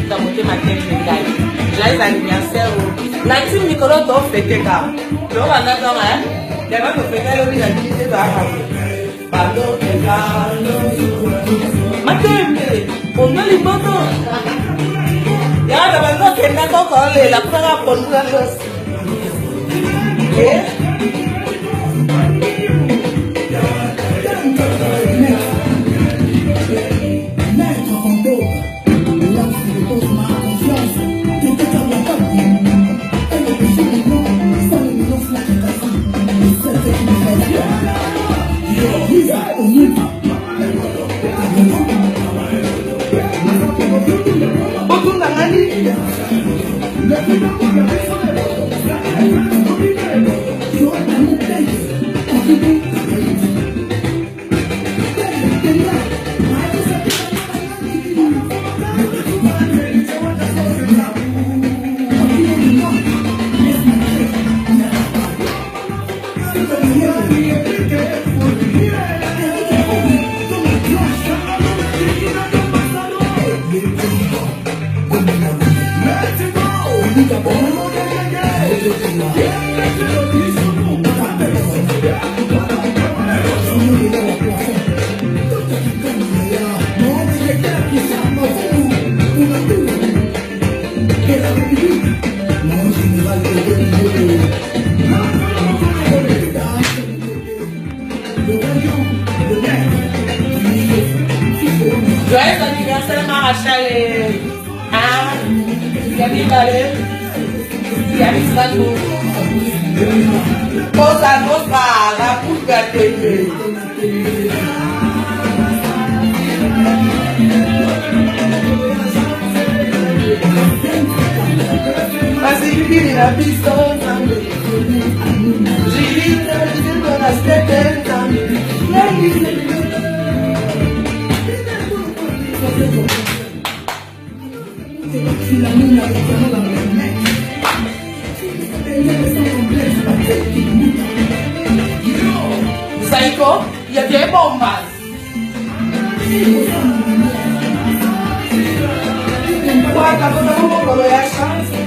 T'as monté ma tête, je gagne. J'ai l'anniversaire. La team Nicolas doit fêter car. Donc, on a dans hein. Il y a même le fêter le l'activité de la pardon, on a les motos. Il y a la maison qui est d'accord la première pour nous. Joyeux anniversaire Marachal et Gabi Balé, Gabi Slato. Cosa nostra, la puta TV. Vas-y, la pistole, j'ai dans la tête, Psycho, il y a des bombes. Quoi, t'as pas de chance?